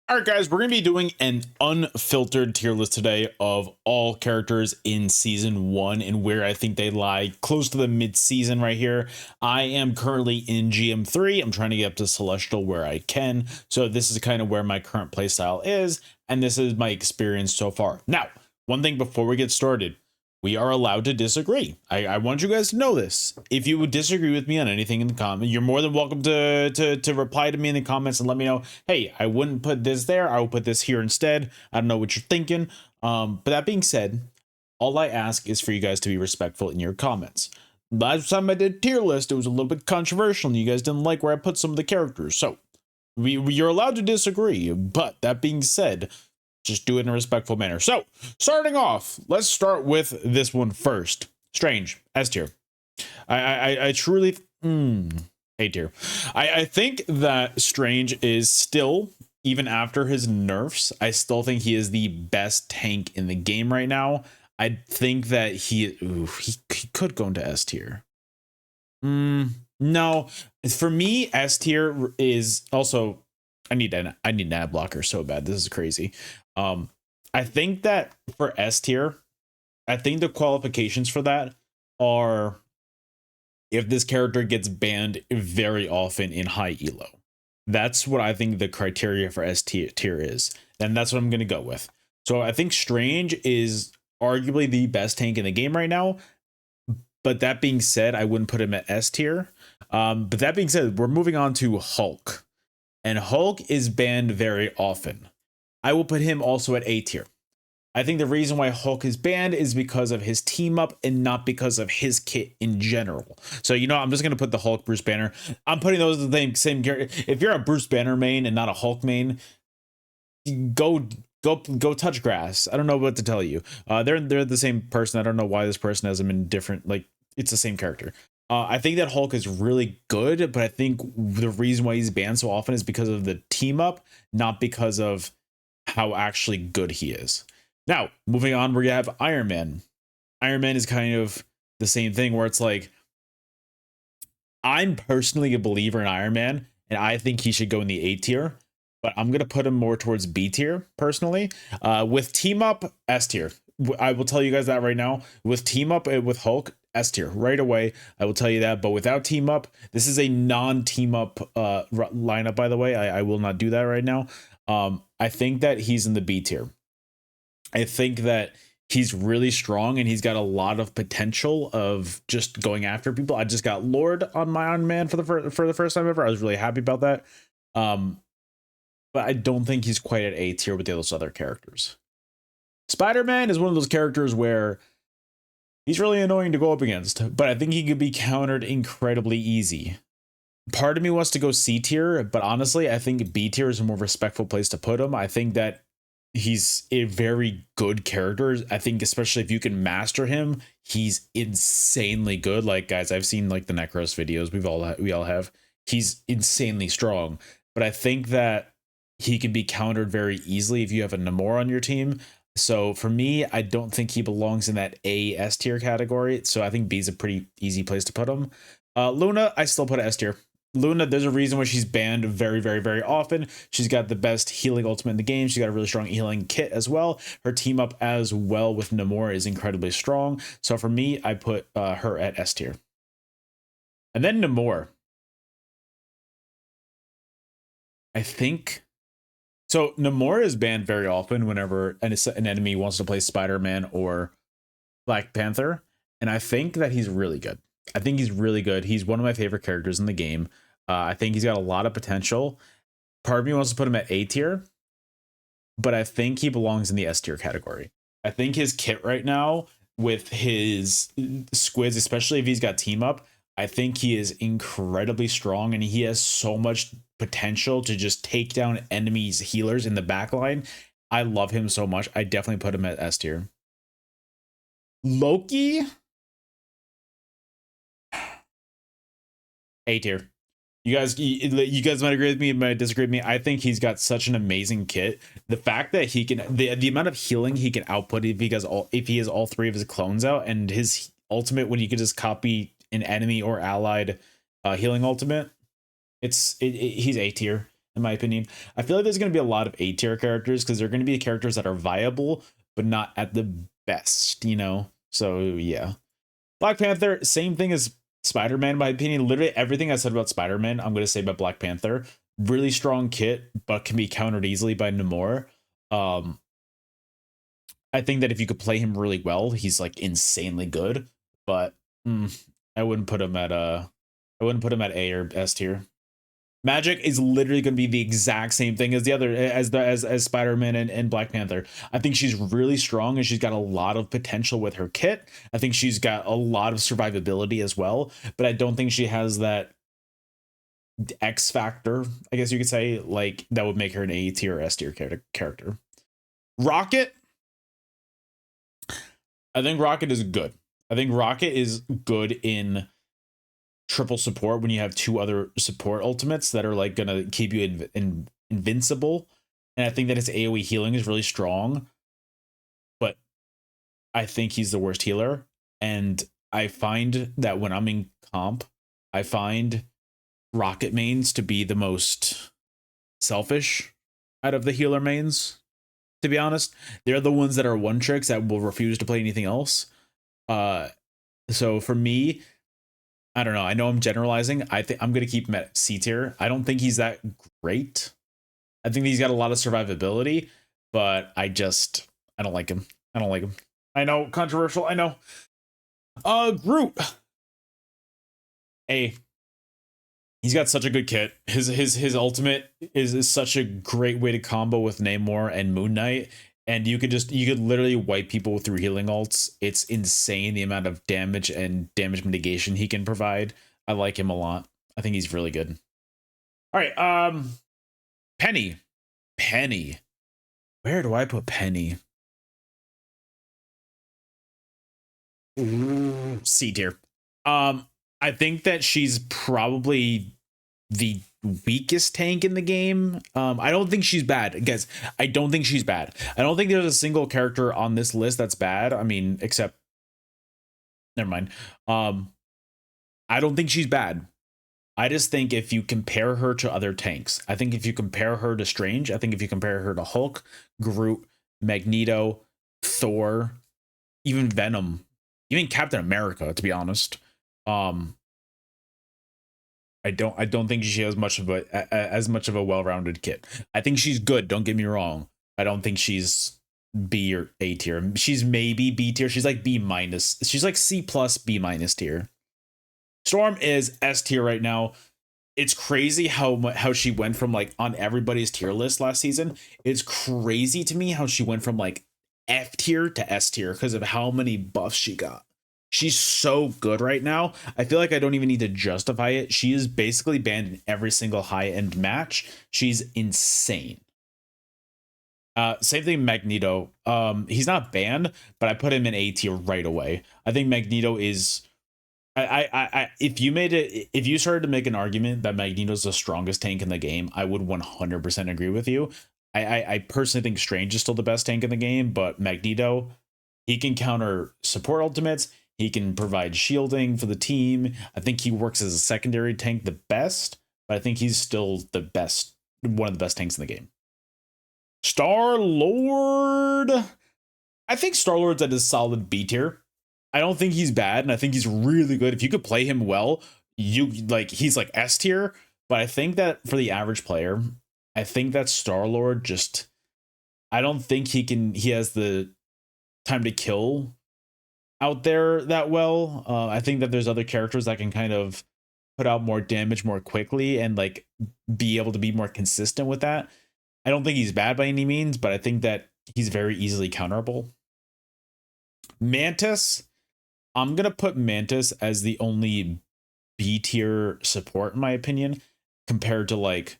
All right, guys, we're going to be doing an unfiltered tier list today of all characters in season one and where I think they lie close to the mid season right here. I am currently in GM3. I'm trying to get up to Celestial where I can. So this is kind of where my current playstyle is. And this is my experience so far. Now, one thing before we get started, we are allowed to disagree. I want you guys to know this. If you would disagree with me on anything in the comment, you're more than welcome to reply to me in the comments and let me know, hey, I wouldn't put this there. I will put this here instead. I don't know what you're thinking. But that being said, all I ask is for you guys to be respectful in your comments. Last time I did tier list, it was a little bit controversial and you guys didn't like where I put some of the characters. So you're allowed to disagree. But that being said, just do it in a respectful manner. So, starting off, let's start with this one first. Strange, S tier. I truly A tier. I think that Strange is still, even after his nerfs, I still think he is the best tank in the game right now. I think that he could go into S tier. No, for me, S tier is also. I need an ad blocker so bad. This is crazy. I think that for S tier, I think the qualifications for that are if this character gets banned very often in high elo. That's what I think the criteria for S tier is. And that's what I'm going to go with. So I think Strange is arguably the best tank in the game right now. But that being said, I wouldn't put him at S tier. But that being said, we're moving on to Hulk. And Hulk is banned very often. I will put him also at A tier. I think the reason why Hulk is banned is because of his team up and not because of his kit in general. So, I'm just going to put the Hulk Bruce Banner. I'm putting those in the same character. If you're a Bruce Banner main and not a Hulk main, go touch grass. I don't know what to tell you. They're the same person. I don't know why this person has them in different, it's the same character. I think that Hulk is really good, but I think the reason why he's banned so often is because of the team up, not because of how actually good he is. Now, moving on, we have Iron Man. Iron Man is kind of the same thing where it's like, I'm personally a believer in Iron Man, and I think he should go in the A tier, but I'm going to put him more towards B tier, personally. With team up, S tier. I will tell you guys that right now. With team up with Hulk, S tier right away. I will tell you that. But without team up, this is a non-team up lineup, by the way. I will not do that right now. I think that he's in the B tier. I think that he's really strong and he's got a lot of potential of just going after people. I just got Lord on my Iron Man for the first time ever. I was really happy about that. But I don't think he's quite at A tier with those other characters. Spider-Man is one of those characters where he's really annoying to go up against, but I think he could be countered incredibly easy. Part of me wants to go C tier, but honestly, I think B tier is a more respectful place to put him. I think that he's a very good character. I think especially if you can master him, he's insanely good. Like, guys, I've seen the Necros videos. We all have. He's insanely strong, but I think that he can be countered very easily if you have a Namor on your team. So for me, I don't think he belongs in that A S tier category. So I think B is a pretty easy place to put him. Luna, I still put S tier. Luna, there's a reason why she's banned very, very, very often. She's got the best healing ultimate in the game. She's got a really strong healing kit as well. Her team up as well with Namor is incredibly strong. So for me, I put her at S tier. And then Namor. I think... So Namor is banned very often whenever an enemy wants to play Spider-Man or Black Panther. And I think that he's really good. I think he's really good. He's one of my favorite characters in the game. I think he's got a lot of potential. Part of me wants to put him at A tier, but I think he belongs in the S tier category. I think his kit right now with his squids, especially if he's got team up, I think he is incredibly strong and he has so much potential to just take down enemies healers in the backline. I love him so much. I definitely put him at S tier. Loki, A tier. You guys might agree with me, might disagree with me. I think he's got such an amazing kit. The fact that he can the amount of healing he can output if he has all three of his clones out, and his ultimate when you can just copy an enemy or allied healing ultimate, he's A tier. in my opinion. I feel like there's going to be a lot of A tier characters because they're going to be characters that are viable but not at the best, you know. So yeah, Black Panther, same thing as Spider-Man, in my opinion. Literally everything I said about Spider-Man, I'm going to say about Black Panther. Really strong kit, but can be countered easily by Namor. Um, I think that if you could play him really well, he's like insanely good. But I wouldn't put him at I wouldn't put him at A or S tier. Magic is literally going to be the exact same thing as the other as Spider-Man and Black Panther. I think she's really strong and she's got a lot of potential with her kit. I think she's got a lot of survivability as well, but I don't think she has that X factor, I guess you could say, like that would make her an A tier or S tier character. Rocket, I think Rocket is good. I think Rocket is good in triple support when you have two other support ultimates that are like gonna keep you invincible. And I think that his AoE healing is really strong, but I think he's the worst healer. And I find that when I'm in comp, I find Rocket mains to be the most selfish out of the healer mains. To be honest, they're the ones that are one tricks that will refuse to play anything else. So for me, I don't know. I know I'm generalizing. I think I'm gonna keep him at C tier. I don't think he's that great. I think he's got a lot of survivability, but I don't like him. I don't like him. I know, controversial. I know. Groot. A. He's got such a good kit. His ultimate is such a great way to combo with Namor and Moon Knight. And you could literally wipe people through healing ults. It's insane the amount of damage and damage mitigation he can provide. I like him a lot. I think he's really good. All right, Penny. Penny. Where do I put Penny? C tier. I think that she's probably the weakest tank in the game. I don't think she's bad. Guys, I don't think she's bad. I don't think there's a single character on this list that's bad. I mean, except never mind. I don't think she's bad. I just think if you compare her to other tanks, I think if you compare her to Strange, I think if you compare her to Hulk, Groot, Magneto, Thor, even Venom, even Captain America, to be honest, I don't think she has much of as much of a well-rounded kit. I think she's good. Don't get me wrong. I don't think she's B or A tier. She's maybe B tier. She's like B minus. She's like C plus B minus tier. Storm is S tier right now. It's crazy how she went from like on everybody's tier list last season. It's crazy to me how she went from like F tier to S tier because of how many buffs she got. She's so good right now. I feel like I don't even need to justify it. She is basically banned in every single high-end match. She's insane. Same thing Magneto. He's not banned, but I put him in A tier right away. I think Magneto is if you started to make an argument that Magneto's the strongest tank in the game, I would 100% agree with you. I personally think Strange is still the best tank in the game, but Magneto, he can counter support ultimates. He can provide shielding for the team. I think he works as a secondary tank the best, but I think he's still the best, one of the best tanks in the game. Star-Lord. I think Star-Lord's at a solid B tier. I don't think he's bad, and I think he's really good. If you could play him well, he's like S tier. But I think that for the average player, I think that Star-Lord just, I don't think he has the time to kill out there that well. I think that there's other characters that can kind of put out more damage more quickly and like be able to be more consistent with that. I don't think he's bad by any means, but I think that he's very easily counterable. Mantis, I'm gonna put Mantis as the only B tier support in my opinion, compared to like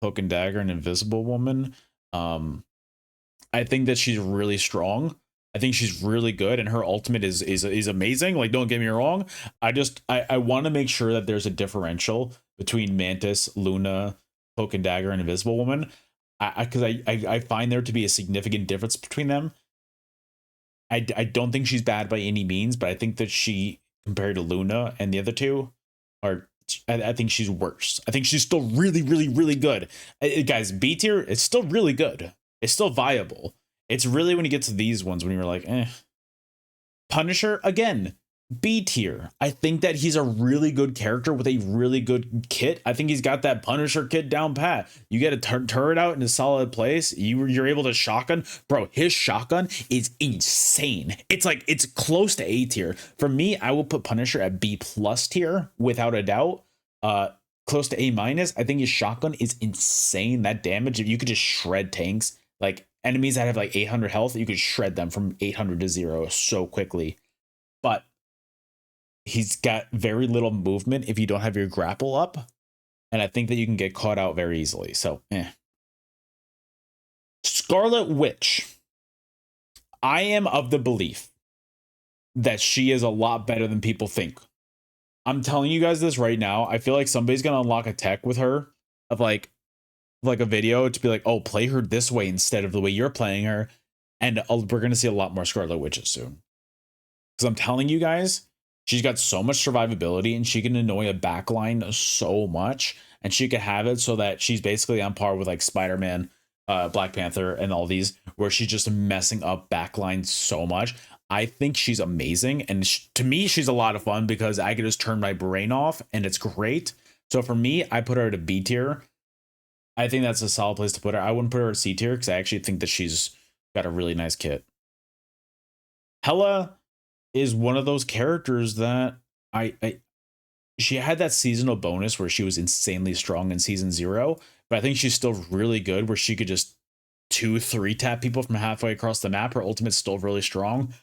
Cloak and Dagger and Invisible Woman. I think that she's really strong. I think she's really good, and her ultimate is amazing. Like, don't get me wrong. I want to make sure that there's a differential between Mantis, Luna, Cloak and Dagger, and Invisible Woman. Because I find there to be a significant difference between them. I don't think she's bad by any means, but I think that she, compared to Luna and the other two, are I think she's worse. I think she's still really, really, really good. Guys, B tier, it's still really good. It's still viable. It's really when you get to these ones when you're like, eh. Punisher, again, B tier. I think that he's a really good character with a really good kit. I think he's got that Punisher kit down pat. You get a turret out in a solid place. You're able to shotgun. Bro, his shotgun is insane. It's like, it's close to A tier. For me, I will put Punisher at B plus tier without a doubt. Close to A minus. I think his shotgun is insane. That damage, if you could just shred tanks, like enemies that have like 800 health, you could shred them from 800 to 0 so quickly. But he's got very little movement if you don't have your grapple up. And I think that you can get caught out very easily. So, Scarlet Witch. I am of the belief that she is a lot better than people think. I'm telling you guys this right now. I feel like somebody's going to unlock a tech with her of like a video to be like, oh, play her this way instead of the way you're playing her. And we're going to see a lot more Scarlet Witches soon. Because I'm telling you guys, she's got so much survivability and she can annoy a backline so much. And she could have it so that she's basically on par with like Spider-Man, Black Panther, and all these, where she's just messing up backline so much. I think she's amazing. And to me, she's a lot of fun because I can just turn my brain off and it's great. So for me, I put her at a B tier. I think that's a solid place to put her. I wouldn't put her at C tier because I actually think that she's got a really nice kit. Hela is one of those characters that she had that seasonal bonus where she was insanely strong in season 0, but I think she's still really good where she could just 2-3 tap people from halfway across the map. Her ultimate's still really strong.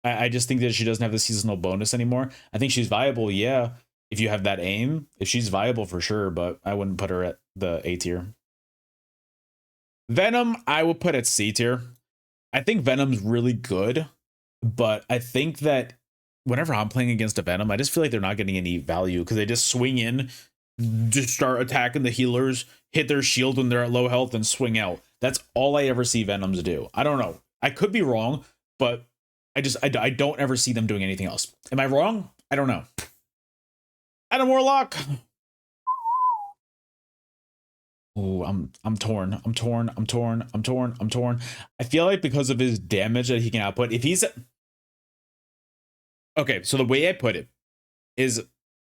I just think that she doesn't have the seasonal bonus anymore. I think she's viable, yeah, if you have that aim. If she's viable for sure, but I wouldn't put her at the A tier. Venom, I would put at C tier. I think Venom's really good, but I think that whenever I'm playing against a Venom, I just feel like they're not getting any value because they just swing in, just start attacking the healers, hit their shield when they're at low health, and swing out. That's all I ever see Venoms do. I don't know. I could be wrong, but I don't ever see them doing anything else. Am I wrong? I don't know. Adam Warlock. Oh, I'm torn. I feel like because of his damage that he can output, if he's okay, so the way I put it is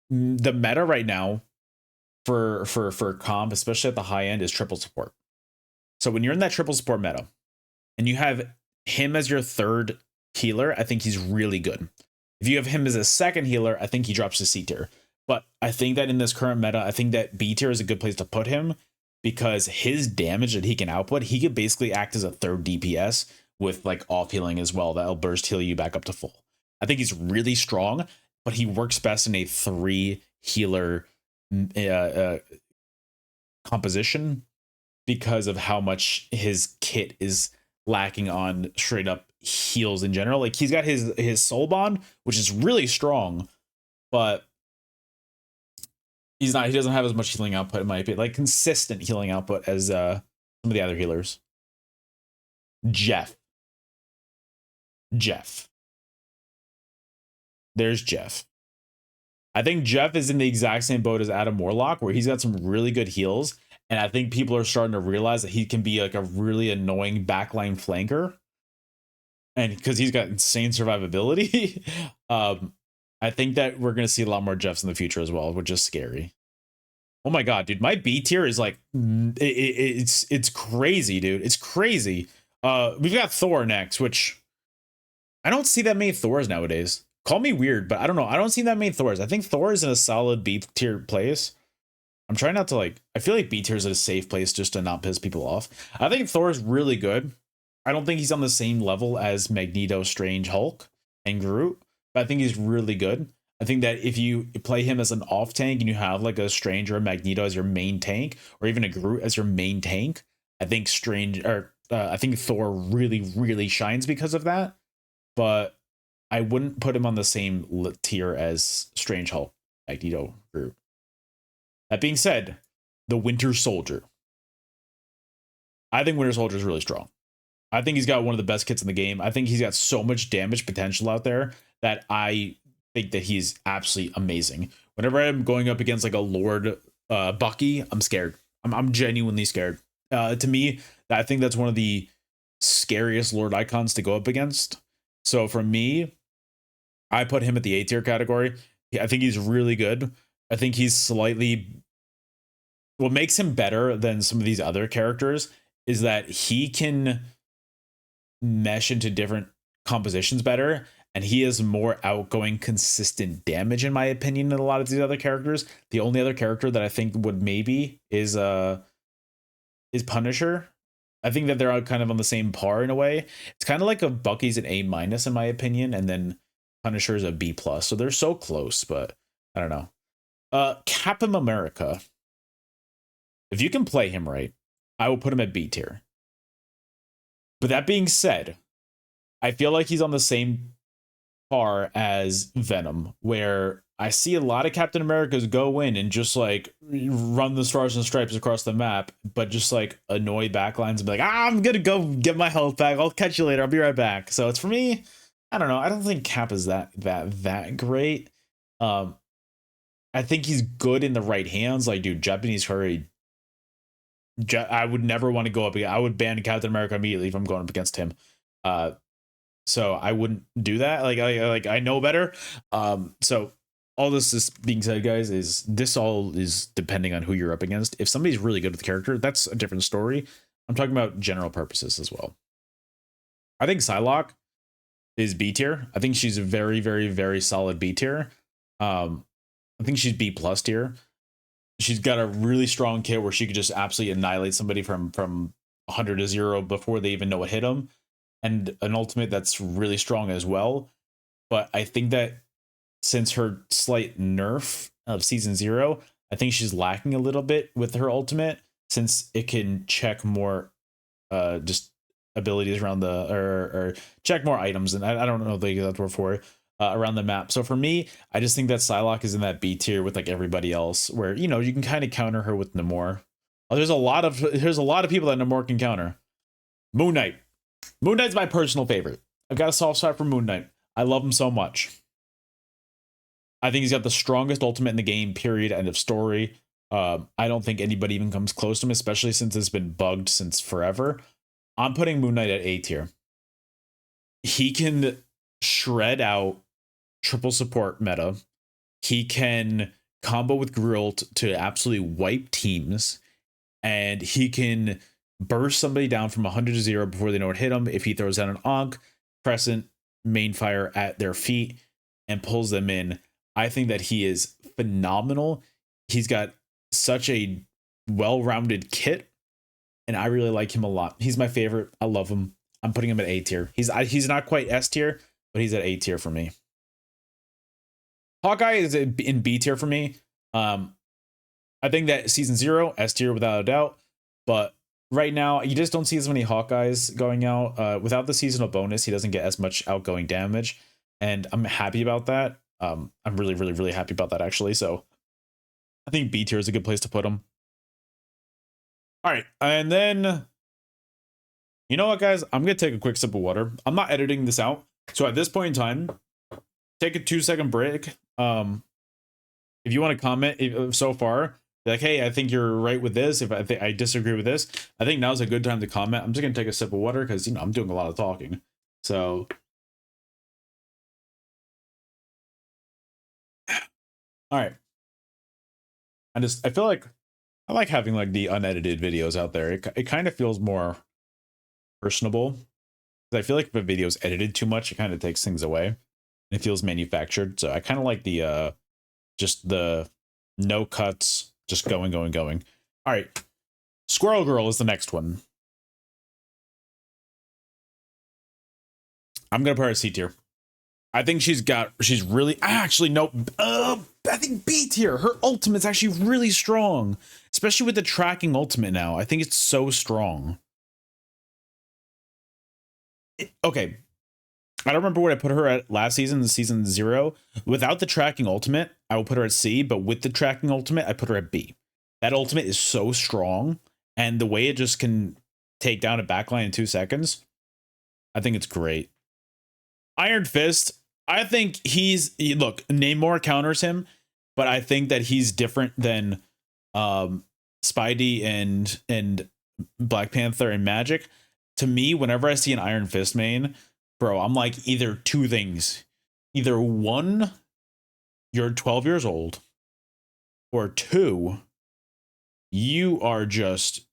the meta right now for comp, especially at the high end, is triple support. So when you're in that triple support meta and you have him as your third healer, I think he's really good. If you have him as a second healer, I think he drops to C tier. But I think that in this current meta, I think that B tier is a good place to put him because his damage that he can output, he could basically act as a third DPS with like off healing as well. That'll burst heal you back up to full. I think he's really strong, but he works best in a 3 healer composition because of how much his kit is lacking on straight up heals in general. Like he's got his soul bond, which is really strong, but he doesn't have as much healing output, in my opinion, like consistent healing output as some of the other healers. Jeff. There's Jeff. I think Jeff is in the exact same boat as Adam Warlock, where he's got some really good heals. And I think people are starting to realize that he can be like a really annoying backline flanker. And because he's got insane survivability, I think that we're going to see a lot more Jeffs in the future as well, which is scary. Oh my God, dude, my B tier is like, it's crazy, dude. It's crazy. We've got Thor next, which I don't see that many Thors nowadays. Call me weird, but I don't know. I don't see that many Thors. I think Thor is in a solid B tier place. I'm trying not to like, I feel like B tier is a safe place just to not piss people off. I think Thor is really good. I don't think he's on the same level as Magneto, Strange, Hulk, and Groot, but I think he's really good. I think that if you play him as an off tank and you have like a Strange or a Magneto as your main tank, or even a Groot as your main tank, I think I think Thor really, really shines because of that. But I wouldn't put him on the same tier as Strange, Hulk, Magneto, Groot. That being said, the Winter Soldier. I think Winter Soldier is really strong. I think he's got one of the best kits in the game. I think he's got so much damage potential out there that I think that he's absolutely amazing. Whenever I'm going up against like a Lord Bucky, I'm scared. I'm genuinely scared. To me, I think that's one of the scariest Lord icons to go up against. So for me, I put him at the A tier category. I think he's really good. I think he's slightly, what makes him better than some of these other characters is that he can mesh into different compositions better, and he has more outgoing consistent damage in my opinion than a lot of these other characters. The only other character that I think would maybe is Punisher. I think that they're kind of on the same par in a way. It's kind of like a Bucky's an A minus in my opinion, and then Punisher is a B plus. So they're so close, but I don't know. Captain America. If you can play him right, I will put him at B tier. But that being said, I feel like he's on the same par as Venom, where I see a lot of Captain Americas go in and just like run the stars and stripes across the map, but just like annoy backlines and be like, I'm gonna go get my health back. I'll catch you later. I'll be right back. So it's for me, I don't know. I don't think Cap is that great. I think he's good in the right hands. Like, dude, Japanese Curry. I would never want to go up. I would ban Captain America immediately if I'm going up against him. So I wouldn't do that. I know better. So all this is being said, guys, is this all is depending on who you're up against. If somebody's really good with the character, that's a different story. I'm talking about general purposes as well. I think Psylocke is B tier. I think she's a very, very, very solid B tier. I think she's B plus tier. She's got a really strong kit where she could just absolutely annihilate somebody from 100 to 0 before they even know what hit them, and an ultimate that's really strong as well. But I think that since her slight nerf of season 0, I think she's lacking a little bit with her ultimate, since it can check more just abilities around the or check more items, and I don't know the exact word for it. Around the map. So for me, I just think that Psylocke is in that B tier with like everybody else, where you know you can kind of counter her with Namor. There's a lot of people that Namor can counter. Moon Knight. Moon Knight's my personal favorite. I've got a soft spot for Moon Knight. I love him so much. I think he's got the strongest ultimate in the game. Period. End of story. I don't think anybody even comes close to him, especially since it's been bugged since forever. I'm putting Moon Knight at A tier. He can shred out triple support meta. He can combo with Grilled to absolutely wipe teams, and he can burst somebody down from 100 to 0 before they know what hit him. If he throws out an Ankh, Crescent, main fire at their feet, and pulls them in, I think that he is phenomenal. He's got such a well-rounded kit, and I really like him a lot. He's my favorite. I love him. I'm putting him at A tier. He's not quite S tier, but he's at A tier for me. Hawkeye is in B tier for me. I think that season 0, S tier without a doubt. But right now, you just don't see as many Hawkeyes going out. Without the seasonal bonus, he doesn't get as much outgoing damage. And I'm happy about that. I'm really, really, really happy about that, actually. So I think B tier is a good place to put him. All right. And then, you know what, guys? I'm going to take a quick sip of water. I'm not editing this out. So at this point in time, take a 2-second break. If you want to comment so far, like, hey, I think you're right with this. If I disagree with this, I think now's a good time to comment. I'm just gonna take a sip of water because I'm doing a lot of talking. So, all right. I feel like I like having like the unedited videos out there. It kind of feels more personable. I feel like if a video is edited too much, it kind of takes things away. It feels manufactured. So I kind of like the just the no cuts, just going. All right. Squirrel Girl is the next one. I'm going to put her at C tier. I think she's really, actually, no, I think B tier. Her ultimate's actually really strong, especially with the tracking ultimate now. I think it's so strong. Okay. I don't remember what I put her at last season, season 0. Without the tracking ultimate, I will put her at C, but with the tracking ultimate, I put her at B. That ultimate is so strong, and the way it just can take down a backline in 2 seconds, I think it's great. Iron Fist, I think look, Namor counters him. but I think that he's different than um Spidey and Black Panther and Magic. To me, whenever I see an Iron Fist main, bro, I'm like either two things. Either one, you're 12 years old, or two, you are just,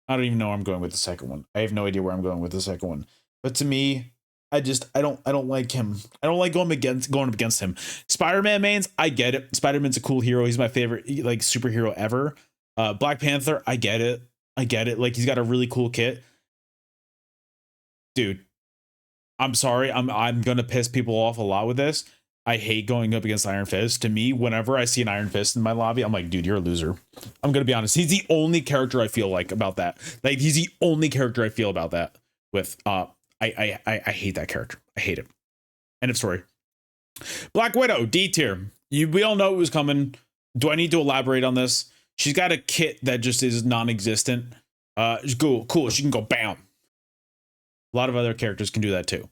I don't even know where I'm going with the second one. I have no idea where I'm going with the second one. But to me, I don't like him. I don't like going up against him. Spider-Man mains, I get it. Spider-Man's a cool hero. He's my favorite like superhero ever. Black Panther, I get it. I get it. Like he's got a really cool kit. Dude, I'm sorry. I'm gonna piss people off a lot with this. I hate going up against Iron Fist. To me, whenever I see an Iron Fist in my lobby, I'm like, dude, you're a loser. I'm gonna be honest. He's the only character I feel like about that. Like he's the only character I feel about that with. I hate that character. I hate it. End of story. Black Widow, D tier. We all know it was coming. Do I need to elaborate on this? She's got a kit that just is non-existent. Cool. She can go bam. A lot of other characters can do that too.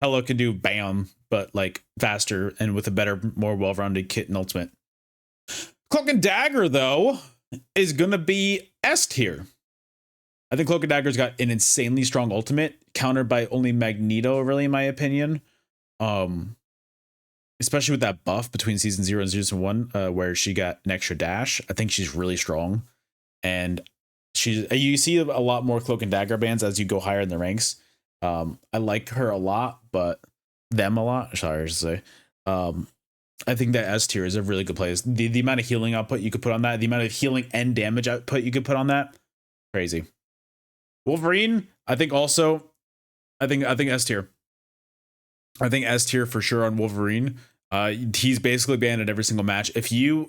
Hello can do bam, but like faster and with a better, more well-rounded kit and ultimate. Cloak and Dagger, though, is gonna be S tier. I think Cloak and Dagger's got an insanely strong ultimate, countered by only Magneto, really, in my opinion. Especially with that buff between season 0 and season 1, where she got an extra dash. I think she's really strong. And you see a lot more Cloak and Dagger bands as you go higher in the ranks. I like her a lot, but them a lot. Sorry to say. I think that S tier is a really good place. The amount of healing output you could put on that, the amount of healing and damage output you could put on that, crazy. Wolverine, I think also, I think S tier. I think S tier for sure on Wolverine. He's basically banned at every single match. If you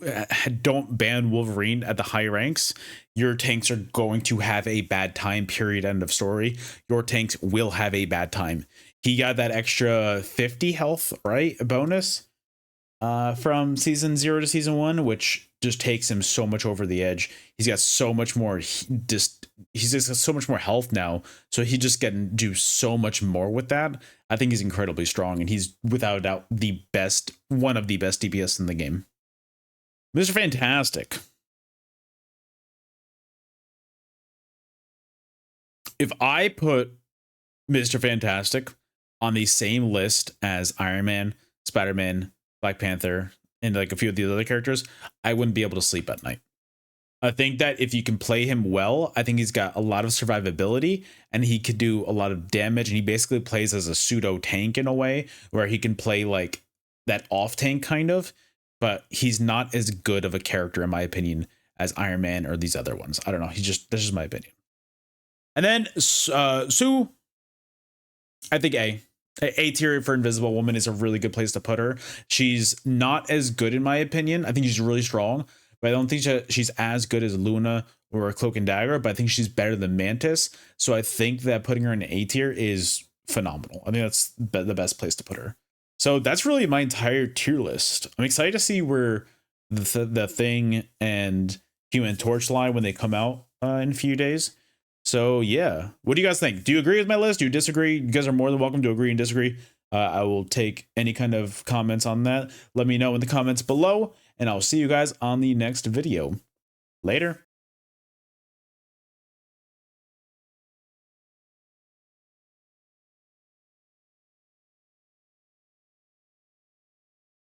don't ban Wolverine at the high ranks, your tanks are going to have a bad time, period, end of story. Your tanks will have a bad time. He got that extra 50 health, right? A bonus from season 0 to season 1, which just takes him so much over the edge. He's got so much more, he's just got so much more health now. So he just can do so much more with that. I think he's incredibly strong, and he's without a doubt one of the best DPS in the game. Mr. Fantastic. If I put Mr. Fantastic on the same list as Iron Man, Spider-Man, Black Panther, and like a few of the other characters, I wouldn't be able to sleep at night. I think that if you can play him well, I think he's got a lot of survivability and he could do a lot of damage. And he basically plays as a pseudo tank in a way where he can play like that off tank kind of, but he's not as good of a character, in my opinion, as Iron Man or these other ones. I don't know. That's just my opinion. And then Sue, I think A tier for Invisible Woman is a really good place to put her. She's not as good in my opinion. I think she's really strong, but I don't think she's as good as Luna or Cloak and Dagger, but I think she's better than Mantis. So I think that putting her in A tier is phenomenal. I think that's the best place to put her. So that's really my entire tier list. I'm excited to see where the Thing and Human Torch lie when they come out in a few days. So yeah, what do you guys think? Do you agree with my list? Do you disagree? You guys are more than welcome to agree and disagree. I will take any kind of comments on that. Let me know in the comments below, and I'll see you guys on the next video. Later.